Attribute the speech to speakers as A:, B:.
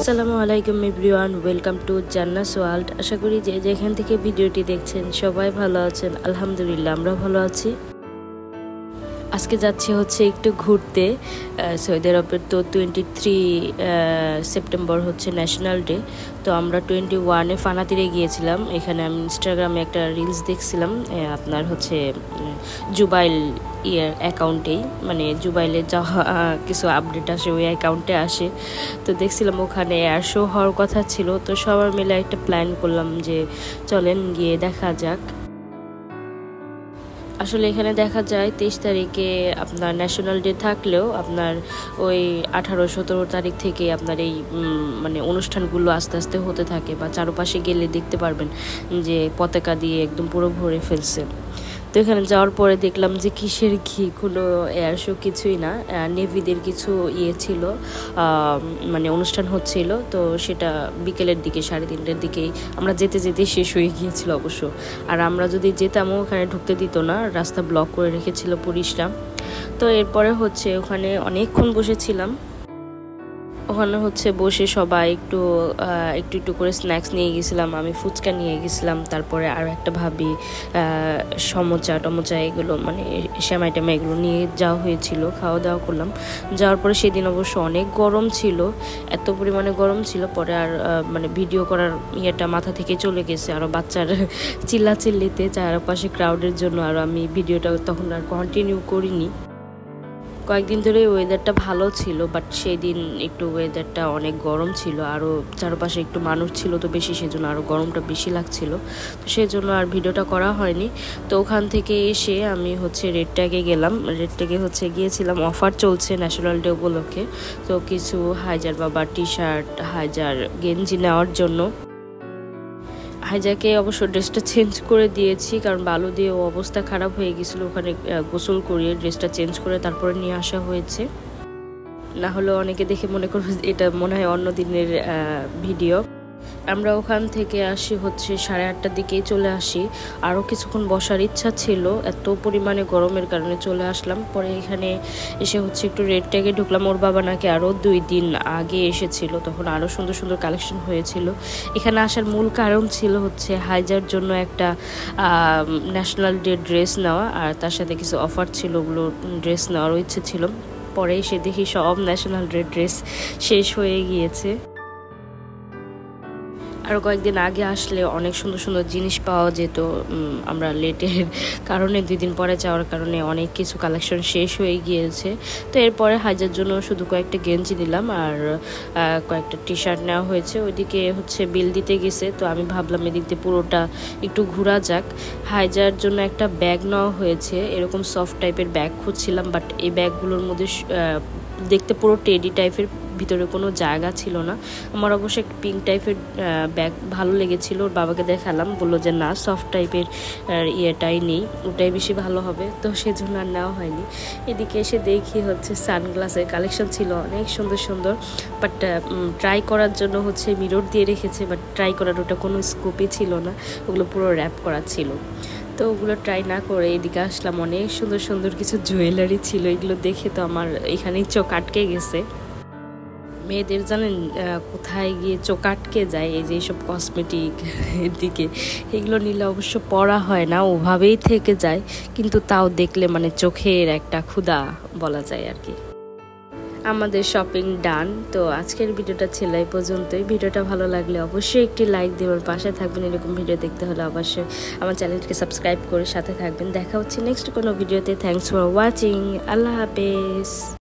A: আসসালামু আলাইকুম everyone, welcome to Jannas world. আশা করি যে যেখান থেকে ভিডিওটি দেখছেন সবাই ভালো আছেন। আলহামদুলিল্লাহ আমরা ভালো আছি। আজকে যাচ্ছি হচ্ছে একটু ঘুরতে। সৌদি আরবের তো 23 সেপ্টেম্বর হচ্ছে ন্যাশনাল ডে। তো আমরা 21-এ ফানাতিরে গিয়েছিলাম। এখানে আমি ইনস্টাগ্রামে একটা রিলস দেখছিলাম, আপনার হচ্ছে জুবাইল অ্যাকাউন্টেই, মানে জুবাইলে যা কিছু আপডেট আসে ওই অ্যাকাউন্টে আসে। তো দেখছিলাম ওখানে এয়ার শো হওয়ার কথা ছিল। তো সবাই মিলে একটা প্ল্যান করলাম যে চলেন গিয়ে দেখা যাক। আসলে এখানে দেখা যায় 23 তারিখে আপনার ন্যাশনাল ডে থাকলেও আপনার ওই 18-17 তারিখ থেকে আপনার এই মানে অনুষ্ঠানগুলো আস্তে আস্তে হতে থাকে, বা চারপাশে গেলে দেখতে পারবেন যে পতাকা দিয়ে একদম পুরো ভরে ফেলছে। তো এখানে যাওয়ার পরে দেখলাম যে কিসের কি, কোনো এয়ার শো কিছুই না, নেভিদের কিছু ছিল, মানে অনুষ্ঠান হচ্ছিল। তো সেটা বিকেলের দিকে 3:30টার দিকেই আমরা যেতে যেতে শেষ হয়ে গিয়েছিল অবশ্য। আর আমরা যদি যেতামও ওখানে ঢুকতে দিত না, রাস্তা ব্লক করে রেখেছিল পুলিশরা। তো এরপরে হচ্ছে ওখানে অনেকক্ষণ বসেছিলাম। ওখানে হচ্ছে বসে সবাই একটু একটু করে স্ন্যাক্স নিয়ে গেছিলাম। আমি ফুচকা নিয়ে গেছিলাম, তারপরে আরও একটা ভাবি সমোচা টমোচা এগুলো, মানে সেমাই টেমাই এগুলো নিয়ে যাওয়া হয়েছিল। খাওয়া দাওয়া করলাম। যাওয়ার পরে সেদিন অবশ্য অনেক গরম ছিল, এত পরিমাণে গরম ছিল, পরে আর মানে ভিডিও করার ইয়েটা মাথা থেকে চলে গেছে। আরও বাচ্চার চিল্লাচিল্লিতে চারপাশে ক্রাউডের জন্য আর আমি ভিডিওটা তখন আর কন্টিনিউ করিনি। কয়েকদিন ধরে ওয়েদারটা ভালো ছিল, বাট সেই দিন একটু ওয়েদারটা অনেক গরম ছিল, আরও চারপাশে একটু মানুষ ছিল তো বেশি, সেজন্য আরও গরমটা বেশি লাগছিল। তো সেই জন্য আর ভিডিওটা করা হয়নি। তো ওখান থেকে এসে আমি হচ্ছে রেড ট্যাগে গেলাম। রেড ট্যাগে হচ্ছে গিয়েছিলাম, অফার চলছে ন্যাশনাল ডে উপলক্ষে। তো কিছু হাইজার বাবার টি শার্ট, হাইজার গেঞ্জি নেওয়ার জন্য। হাইজাকে অবশ্য ড্রেসটা চেঞ্জ করে দিয়েছি, কারণ বালু দিয়ে ও অবস্থা খারাপ হয়ে গেছিলো। ওখানে গোসল করিয়ে ড্রেসটা চেঞ্জ করে তারপরে নিয়ে আসা হয়েছে। না হলে অনেকে দেখে মনে করবে এটা মনে হয় অন্য দিনের ভিডিও। আমরা ওখান থেকে আসি হচ্ছে 8:30টার দিকেই চলে আসি। আরও কিছুক্ষণ বসার ইচ্ছা ছিল, এত পরিমাণে গরমের কারণে চলে আসলাম। পরে এখানে এসে হচ্ছে একটু রেড ট্যাগে ঢুকলাম। ওর বাবা নাকি আরও 2 দিন আগে এসেছিল, তখন আরও সুন্দর সুন্দর কালেকশন হয়েছিল। এখানে আসার মূল কারণ ছিল হচ্ছে হাইজার জন্য একটা ন্যাশনাল ডে ড্রেস নেওয়া, আর তার সাথে কিছু অফার ছিল, ওগুলো ড্রেস নেওয়ারও ইচ্ছে ছিল। পরে এসে দেখি সব ন্যাশনাল ডে ড্রেস শেষ হয়ে গিয়েছে। আরও কয়েকদিন আগে আসলে অনেক সুন্দর সুন্দর জিনিস পাওয়া যেত। আমরা লেটের কারণে 2 দিন পরে যাওয়ার কারণে অনেক কিছু কালেকশন শেষ হয়ে গিয়েছে। তো এরপরে হাইজার জন্য শুধু কয়েকটা গেঞ্জি নিলাম আর কয়েকটা টি শার্ট নেওয়া হয়েছে। ওইদিকে হচ্ছে বিল দিতে গেছে, তো আমি ভাবলাম এদিক দিয়ে পুরোটা একটু ঘোরা যাক। হাইজার জন্য একটা ব্যাগ নেওয়া হয়েছে, এরকম সফট টাইপের ব্যাগ খুঁজছিলাম, বাট এই ব্যাগগুলোর মধ্যে দেখতে পুরো টেডি টাইপের, ভিতরে কোনো জায়গা ছিল না। আমার অবশ্য একটা পিঙ্ক টাইপের ব্যাগ ভালো লেগেছিল, ওর বাবাকে দেখালাম, বললো যে না সফট টাইপের ইয়েটাই নেই, ওটাই বেশি ভালো হবে। তো সেজন্য আর নেওয়া হয়নি। এদিকে এসে দেখি হচ্ছে সানগ্লাসের কালেকশন ছিল অনেক সুন্দর সুন্দর, বাট ট্রাই করার জন্য হচ্ছে মিরর দিয়ে রেখেছে, বাট ট্রাই করার ওটা কোনো স্কোপই ছিল না, ওগুলো পুরো র্যাপ করা ছিল। তো ওগুলো ট্রাই না করে এদিকে আসলাম। অনেক সুন্দর সুন্দর কিছু জুয়েলারি ছিল, এগুলো দেখে তো আমার এখানেই চোখ আটকে গেছে। মেয়েদের জানেন কোথায় গিয়ে চোখ আটকে যায়, এই যে এইসব কসমেটিক এর দিকে, এগুলো নিলে অবশ্য পড়া হয় না, ওভাবেই থেকে যায়, কিন্তু তাও দেখলে মানে চোখের একটা ক্ষুধা বলা যায় আর কি। আমাদের শপিং ডান। তো আজকের ভিডিওটা ছিল এই পর্যন্তই। ভিডিওটা ভালো লাগলে অবশ্যই একটি লাইক দেবেন, পাশে থাকবেন। এরকম ভিডিও দেখতে হলে অবশ্যই আমার চ্যানেলটিকে সাবস্ক্রাইব করে সাথে থাকবেন। দেখা হচ্ছে নেক্সট কোনো ভিডিওতে। Thanks for watching. আল্লাহ হাফেজ।